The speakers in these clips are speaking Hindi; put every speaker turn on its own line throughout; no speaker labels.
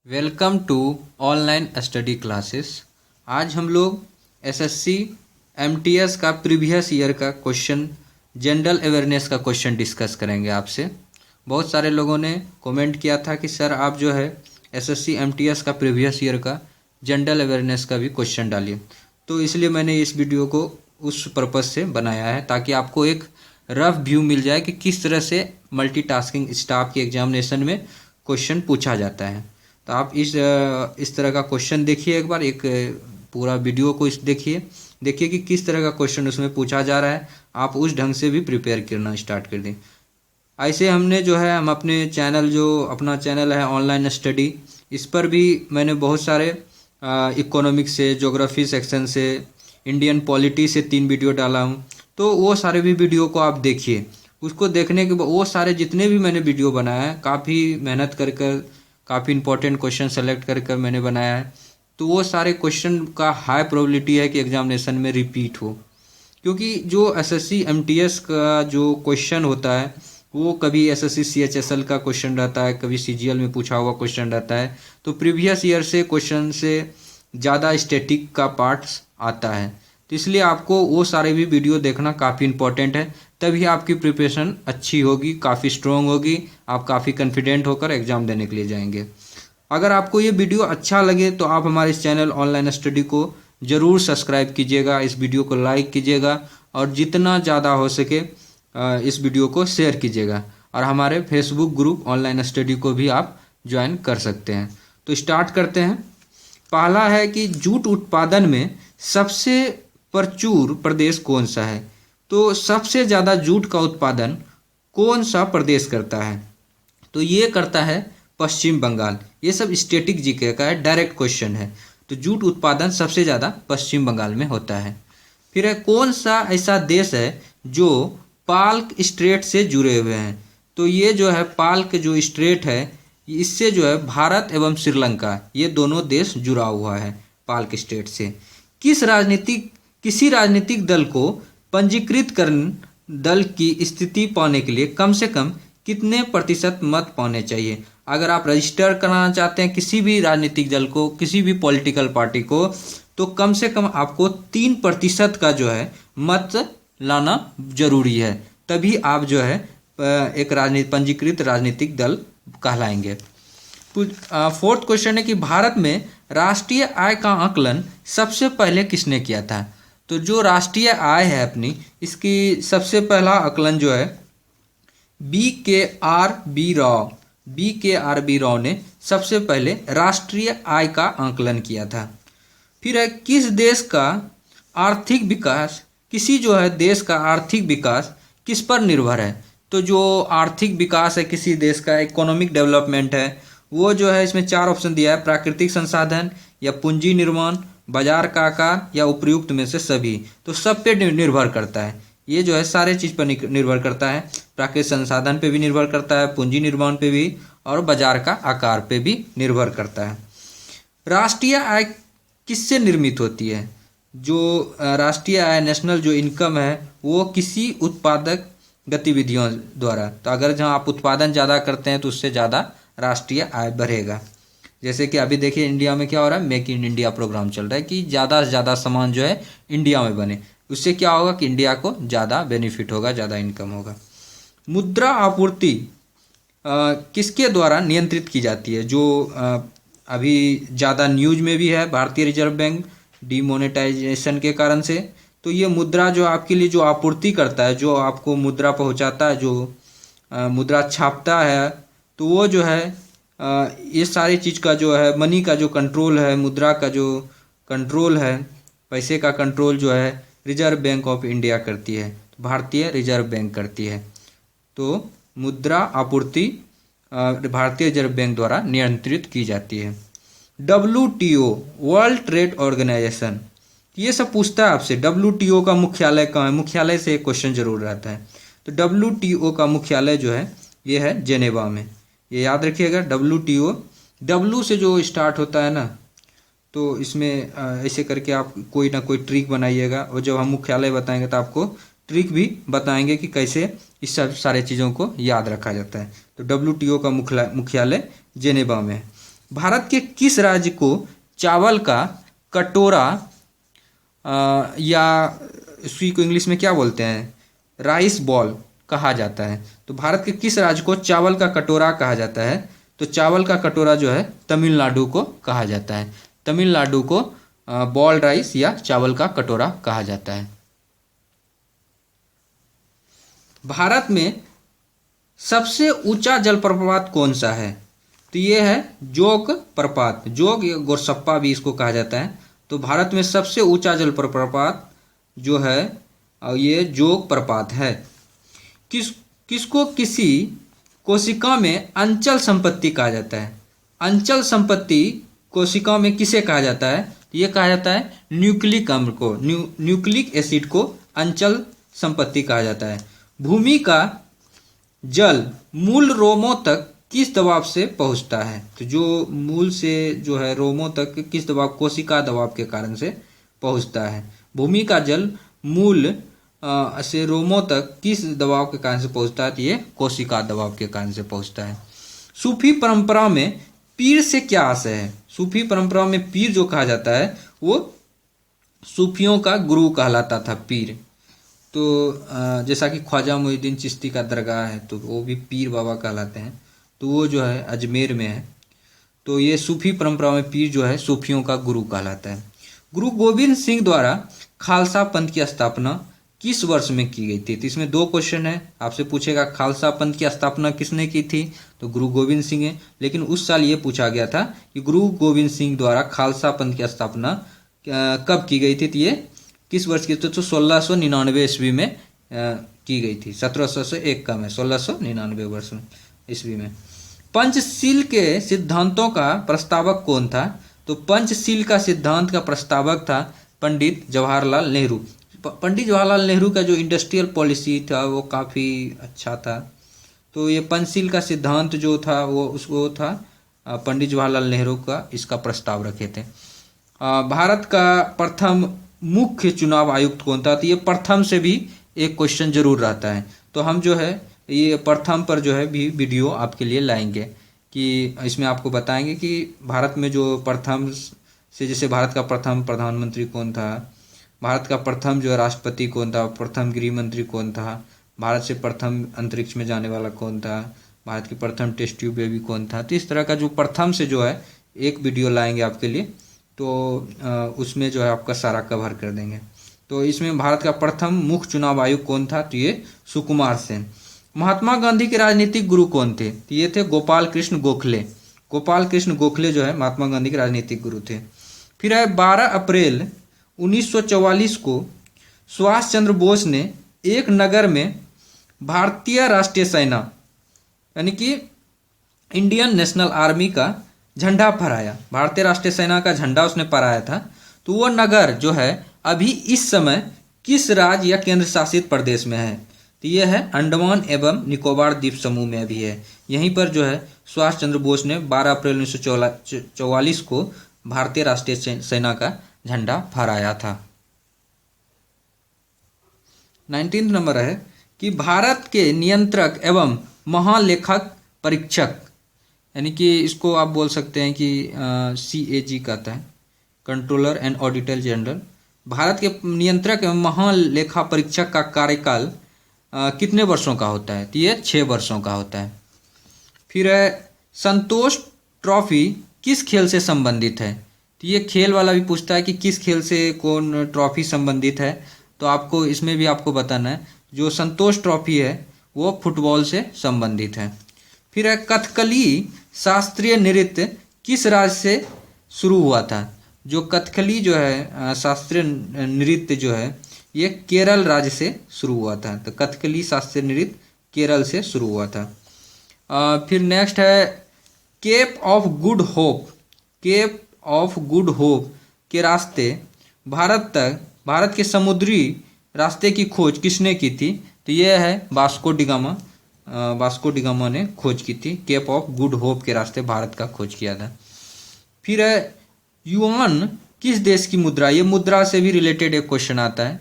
Welcome to online study classes. आज हम लोग एसएससी एमटीएस का प्रीवियस ईयर का क्वेश्चन जनरल अवेयरनेस का क्वेश्चन डिस्कस करेंगे आपसे। बहुत सारे लोगों ने कमेंट किया था कि सर आप जो है एसएससी एमटीएस का प्रीवियस ईयर का जनरल अवेयरनेस का भी क्वेश्चन डालिए, तो इसलिए मैंने इस वीडियो को उस पर्पज़ से बनाया है ताकि आपको एक रफ व्यू मिल जाए कि किस तरह से मल्टीटास्किंग स्टाफ के एग्जामिनेशन में क्वेश्चन पूछा जाता है। तो आप इस तरह का क्वेश्चन देखिए, एक बार एक पूरा वीडियो को देखिए कि किस तरह का क्वेश्चन उसमें पूछा जा रहा है। आप उस ढंग से भी प्रिपेयर करना स्टार्ट कर दें। ऐसे हमने जो है हम अपने चैनल अपना चैनल है ऑनलाइन स्टडी, इस पर भी मैंने बहुत सारे इकोनॉमिक्स से, ज्योग्राफी सेक्शन से, इंडियन पॉलिटी से 3 वीडियो डाला हूँ। तो वो सारे भी वीडियो को आप देखिए। उसको देखने के बाद वो सारे जितने भी मैंने वीडियो बनाया है काफ़ी मेहनत कर काफ़ी इंपॉर्टेंट क्वेश्चन सेलेक्ट कर मैंने बनाया है। तो वो सारे क्वेश्चन का हाई प्रोबेबिलिटी है कि एग्जामिनेशन में रिपीट हो, क्योंकि जो एसएससी एमटीएस का जो क्वेश्चन होता है वो कभी एसएससी सीएचएसएल का क्वेश्चन रहता है, कभी सीजीएल में पूछा हुआ क्वेश्चन रहता है। तो प्रीवियस ईयर से क्वेश्चन से ज़्यादा स्टैटिक का पार्ट्स आता है, तो इसलिए आपको वो सारे भी वीडियो देखना काफ़ी इंपॉर्टेंट है। तभी आपकी प्रिपरेशन अच्छी होगी, काफ़ी स्ट्रॉन्ग होगी, आप काफ़ी कॉन्फिडेंट होकर एग्ज़ाम देने के लिए जाएंगे। अगर आपको ये वीडियो अच्छा लगे तो आप हमारे इस चैनल ऑनलाइन स्टडी को ज़रूर सब्सक्राइब कीजिएगा, इस वीडियो को लाइक कीजिएगा और जितना ज़्यादा हो सके इस वीडियो को शेयर कीजिएगा। और हमारे फेसबुक ग्रुप ऑनलाइन स्टडी को भी आप ज्वाइन कर सकते हैं। तो स्टार्ट करते हैं। पहला है कि जूट उत्पादन में सबसे प्रचुर प्रदेश कौन सा है? तो सबसे ज़्यादा जूट का उत्पादन कौन सा प्रदेश करता है? तो ये करता है पश्चिम बंगाल। ये सब स्टैटिक जीके का है, डायरेक्ट क्वेश्चन है। तो जूट उत्पादन सबसे ज़्यादा पश्चिम बंगाल में होता है। फिर है कौन सा ऐसा देश है जो पाल्क स्ट्रेट से जुड़े हुए हैं? तो ये जो है पाल्क जो स्ट्रेट है इससे जो है भारत एवं श्रीलंका ये दोनों देश जुड़ा हुआ है पाल्क स्ट्रेट से। किसी राजनीतिक दल को पंजीकृत करण दल की स्थिति पाने के लिए कम से कम कितने प्रतिशत मत पाने चाहिए? अगर आप रजिस्टर कराना चाहते हैं किसी भी राजनीतिक दल को, किसी भी पॉलिटिकल पार्टी को, तो कम से कम आपको 3% का जो है मत लाना जरूरी है, तभी आप जो है एक पंजीकृत राजनीतिक दल कहलाएंगे। फोर्थ क्वेश्चन है कि भारत में राष्ट्रीय आय का आकलन सबसे पहले किसने किया था? तो जो राष्ट्रीय आय है अपनी, इसकी सबसे पहला आकलन जो है बी के आर बी राव ने सबसे पहले राष्ट्रीय आय का आकलन किया था। फिर है किस देश का आर्थिक विकास, किसी जो है देश का आर्थिक विकास किस पर निर्भर है? तो जो आर्थिक विकास है किसी देश का, इकोनॉमिक डेवलपमेंट है, वो जो है इसमें 4 ऑप्शन दिया है, प्राकृतिक संसाधन या पूंजी निर्माण, बाजार का आकार या उपयुक्त में से सभी। तो सब पे निर्भर करता है, ये जो है सारे चीज़ पर निर्भर करता है। प्राकृतिक संसाधन पे भी निर्भर करता है, पूंजी निर्माण पे भी, और बाजार का आकार पे भी निर्भर करता है। राष्ट्रीय आय किससे निर्मित होती है? जो राष्ट्रीय आय नेशनल जो इनकम है वो किसी उत्पादक गतिविधियों द्वारा। तो अगर जहाँ आप उत्पादन ज़्यादा करते हैं तो उससे ज़्यादा राष्ट्रीय आय बढ़ेगा। जैसे कि अभी देखिए इंडिया में क्या हो रहा है, मेक इन इंडिया प्रोग्राम चल रहा है कि ज़्यादा से ज़्यादा सामान जो है इंडिया में बने। उससे क्या होगा कि इंडिया को ज़्यादा बेनिफिट होगा, ज़्यादा इनकम होगा। मुद्रा आपूर्ति किसके द्वारा नियंत्रित की जाती है? जो अभी ज़्यादा न्यूज में भी है, भारतीय रिजर्व बैंक डिमोनेटाइजेशन के कारण से। तो ये मुद्रा जो आपके लिए जो आपूर्ति करता है, जो आपको मुद्रा पहुंचाता है, जो मुद्रा छापता है, तो वो जो है ये सारी चीज़ का जो है मनी का जो कंट्रोल है, मुद्रा का जो कंट्रोल है, पैसे का कंट्रोल जो है रिजर्व बैंक ऑफ इंडिया करती है, भारतीय रिजर्व बैंक करती है। तो मुद्रा आपूर्ति भारतीय रिजर्व बैंक द्वारा नियंत्रित की जाती है। WTO वर्ल्ड ट्रेड ऑर्गेनाइजेशन ये सब पूछता है आपसे, WTO का मुख्यालय कहाँ है? मुख्यालय से एक क्वेश्चन जरूर रहता है। तो WTO का मुख्यालय जो है ये है जेनेवा में, ये याद रखिएगा। WTO W से जो स्टार्ट होता है ना, तो इसमें ऐसे करके आप कोई ना कोई ट्रिक बनाइएगा, और जब हम मुख्यालय बताएंगे तो आपको ट्रिक भी बताएंगे कि कैसे इस सब सारे चीज़ों को याद रखा जाता है। तो WTO का मुख्यालय जेनेवा में है। भारत के किस राज्य को चावल का कटोरा या इसी को इंग्लिश में क्या बोलते हैं, राइस बॉल कहा जाता है? तो भारत के किस राज्य को चावल का कटोरा कहा जाता है? तो चावल का कटोरा जो है तमिलनाडु को कहा जाता है। तमिलनाडु को बॉल राइस या चावल का कटोरा कहा जाता है। भारत में सबसे ऊंचा जलप्रपात कौन सा है? तो ये है जोग प्रपात। जोग या गोरसप्पा भी इसको कहा जाता है। तो भारत में सबसे ऊंचा जलप्रपात जो है ये जोग प्रपात है। किसको किसी कोशिका में अंचल संपत्ति कहा जाता है? अंचल संपत्ति कोशिका में किसे कहा जाता है? ये कहा जाता है न्यूक्लिक अम्ल को, न्यूक्लिक एसिड को अंचल संपत्ति कहा जाता है। भूमि का जल मूल रोमों तक किस दबाव से पहुंचता है? तो जो मूल से जो है रोमों तक किस दबाव, कोशिका दबाव के कारण से पहुंचता है। भूमि का जल मूल से रोमों तक किस दबाव के कारण से पहुंचता है? तो ये कोशिका दबाव के कारण से पहुंचता है। सूफी परंपरा में पीर से क्या आशय है? सूफी परंपरा में पीर जो कहा जाता है वो सूफियों का गुरु कहलाता था, पीर। तो जैसा कि ख्वाजा मोइनुद्दीन चिश्ती का दरगाह है तो वो भी पीर बाबा कहलाते हैं। तो वो जो है अजमेर में है। तो ये सूफी परंपरा में पीर जो है सूफियों का गुरु कहलाता है। गुरु गोविंद सिंह द्वारा खालसा पंथ की स्थापना किस वर्ष में की गई थी? तो इसमें दो क्वेश्चन है, आपसे पूछेगा खालसा पंथ की स्थापना किसने की थी? तो गुरु गोविंद सिंह है। लेकिन उस साल ये पूछा गया था कि गुरु गोविंद सिंह द्वारा खालसा पंथ की स्थापना कब की गई थी? तो ये किस वर्ष की? तो 1699 ईस्वी में की गई थी। 1700 से एक कम है, 1699 वर्ष में ईस्वी में। पंचशील के सिद्धांतों का प्रस्तावक कौन था? तो पंचशील का सिद्धांत का प्रस्तावक था पंडित जवाहरलाल नेहरू। पंडित जवाहरलाल नेहरू का जो इंडस्ट्रियल पॉलिसी था वो काफ़ी अच्छा था। तो ये पंचशील का सिद्धांत जो था वो उसको था पंडित जवाहरलाल नेहरू का इसका प्रस्ताव रखे थे। भारत का प्रथम मुख्य चुनाव आयुक्त कौन था? तो ये प्रथम से भी एक क्वेश्चन जरूर रहता है। तो हम जो है ये प्रथम पर जो है भी वीडियो आपके लिए लाएंगे कि इसमें आपको बताएंगे कि भारत में जो प्रथम से, जैसे भारत का प्रथम प्रधानमंत्री कौन था, भारत का प्रथम जो राष्ट्रपति कौन था, प्रथम गृह मंत्री कौन था, भारत से प्रथम अंतरिक्ष में जाने वाला कौन था, भारत की प्रथम टेस्ट ट्यूब बेबी कौन था। तो इस तरह का जो प्रथम से जो है एक वीडियो लाएंगे आपके लिए। तो उसमें जो है आपका सारा कवर कर देंगे। तो इसमें भारत का प्रथम मुख्य चुनाव आयुक्त कौन था? तो ये सुकुमार सेन। महात्मा गांधी के राजनीतिक गुरु कौन थे? तो ये थे गोपाल कृष्ण गोखले। गोपाल कृष्ण गोखले जो है महात्मा गांधी के राजनीतिक गुरु थे। फिर है 12 अप्रैल 1944 को सुभाष चंद्र बोस ने एक नगर में भारतीय राष्ट्रीय सेना यानी कि इंडियन नेशनल आर्मी का झंडा फहराया। भारतीय राष्ट्रीय सेना का झंडा उसने फहराया था। तो वो नगर जो है अभी इस समय किस राज्य या केंद्र शासित प्रदेश में है? तो ये है अंडमान एवं निकोबार द्वीप समूह में अभी है। यहीं पर जो है सुभाष चंद्र बोस ने 12 अप्रैल 1944 को भारतीय राष्ट्रीय सेना का झंडा फहराया था। 19 नंबर है कि भारत के नियंत्रक एवं महालेखक परीक्षक यानी कि इसको आप बोल सकते हैं कि CAG कहता है, controller and auditor general. Bharat के नियंत्रक एवं महालेखा परीक्षक का कार्यकाल कितने वर्षों का होता है? तो ये 6 वर्षों का होता है। फिर है संतोष ट्रॉफी किस खेल से संबंधित है? तो ये खेल वाला भी पूछता है कि किस खेल से कौन ट्रॉफी संबंधित है। तो आपको इसमें भी आपको बताना है जो संतोष ट्रॉफी है वो फुटबॉल से संबंधित है। फिर है कथकली शास्त्रीय नृत्य किस राज्य से शुरू हुआ था? जो कथकली जो है शास्त्रीय नृत्य जो है ये केरल राज्य से शुरू हुआ था। तो कथकली शास्त्रीय नृत्य केरल से शुरू हुआ था। फिर नेक्स्ट है Cape of Good Hope. Cape of Good Hope के रास्ते भारत के समुद्री रास्ते की खोज किसने की थी? तो ये है वास्को डिगामा। वास्को डिगामा ने खोज की थी। केप ऑफ गुड होप के रास्ते भारत का खोज किया था। फिर है युआन किस देश की मुद्रा? ये मुद्रा से भी रिलेटेड एक क्वेश्चन आता है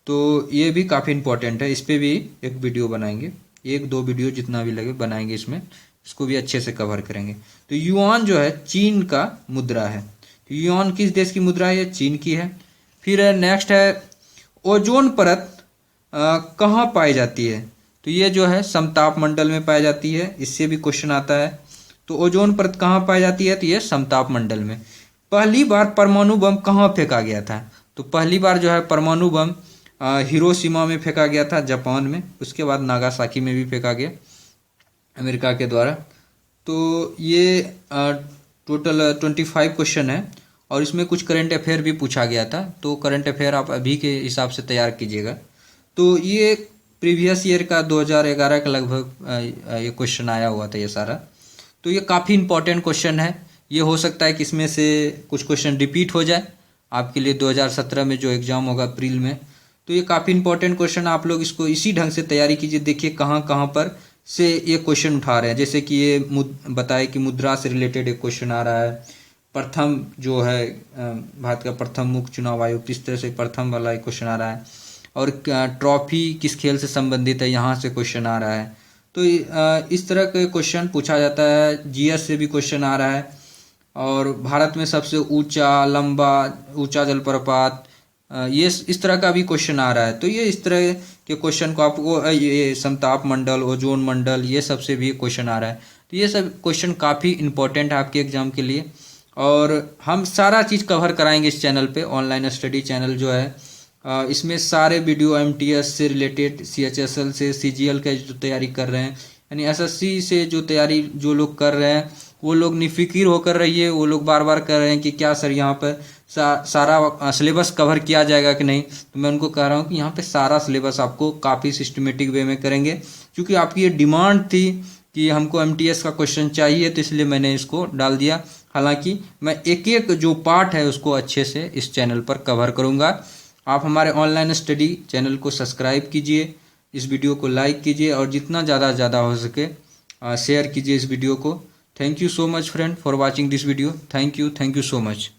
तो ये भी काफ़ी इंपॉर्टेंट है। इस पर भी एक वीडियो बनाएंगे, 1-2 वीडियो जितना भी लगे बनाएंगे इसमें। इसको भी अच्छे से कवर करेंगे। तो युआन जो है चीन का मुद्रा है। तो युआन किस देश की मुद्रा है? ये चीन की है। फिर नेक्स्ट है ओजोन परत कहाँ पाई जाती है? तो ये जो है समताप मंडल में पाई जाती है, इससे भी क्वेश्चन आता है। तो ओजोन परत कहाँ पाई जाती है? तो ये समताप मंडल में। पहली बार परमाणु बम कहाँ फेंका गया था? तो पहली बार जो है परमाणु बम हिरोशिमा में फेंका गया था, जापान में। उसके बाद नागासाकी में भी फेंका गया अमेरिका के द्वारा। तो ये टोटल 25 क्वेश्चन है और इसमें कुछ करंट अफेयर भी पूछा गया था। तो करंट अफेयर आप अभी के हिसाब से तैयार कीजिएगा। तो ये प्रीवियस ईयर का 2011 का लगभग ये क्वेश्चन आया हुआ था ये सारा। तो ये काफ़ी इंपॉर्टेंट क्वेश्चन है। ये हो सकता है कि इसमें से कुछ क्वेश्चन रिपीट हो जाए आपके लिए 2017 में जो एग्ज़ाम होगा अप्रैल में। तो ये काफ़ी इंपॉर्टेंट क्वेश्चन, आप लोग इसको इसी ढंग से तैयारी कीजिए। देखिए कहाँ कहाँ पर से ये क्वेश्चन उठा रहे हैं। जैसे कि ये बताए कि मुद्रा से रिलेटेड एक क्वेश्चन आ रहा है। प्रथम जो है भारत का प्रथम मुख्य चुनाव आयुक्त, इस तरह से प्रथम वाला एक क्वेश्चन आ रहा है। और ट्रॉफी किस खेल से संबंधित है, यहाँ से क्वेश्चन आ रहा है। तो इस तरह के क्वेश्चन पूछा जाता है। जीएस से भी क्वेश्चन आ रहा है। और भारत में सबसे ऊंचा जलप्रपात, ये इस तरह का भी क्वेश्चन आ रहा है। तो ये इस तरह के क्वेश्चन को आपको ये समताप मंडल, ओजोन मंडल, ये सब से भी क्वेश्चन आ रहा है। तो ये सब क्वेश्चन काफ़ी इंपॉर्टेंट है आपके एग्जाम के लिए। और हम सारा चीज़ कवर कराएंगे इस चैनल पे। ऑनलाइन स्टडी चैनल जो है इसमें सारे वीडियो एमटीएस से रिलेटेड, सीएचएसएल से, सीजीएल का जो तैयारी कर रहे हैं, यानी एसएससी से जो तैयारी जो लोग कर रहे हैं वो लोग निफिकिर होकर रहिए। वो लोग बार बार कर रहे हैं कि क्या सर यहाँ पर सारा सिलेबस कवर किया जाएगा कि नहीं। तो मैं उनको कह रहा हूँ कि यहाँ पे सारा सिलेबस आपको काफ़ी सिस्टमेटिक वे में करेंगे, क्योंकि आपकी ये डिमांड थी कि हमको एमटीएस का क्वेश्चन चाहिए, तो इसलिए मैंने इसको डाल दिया। हालांकि मैं एक एक जो पार्ट है उसको अच्छे से इस चैनल पर कवर करूँगा। आप हमारे ऑनलाइन स्टडी चैनल को सब्सक्राइब कीजिए, इस वीडियो को लाइक कीजिए और जितना ज़्यादा हो सके शेयर कीजिए इस वीडियो को। Thank you so much friend for watching this video. Thank you so much.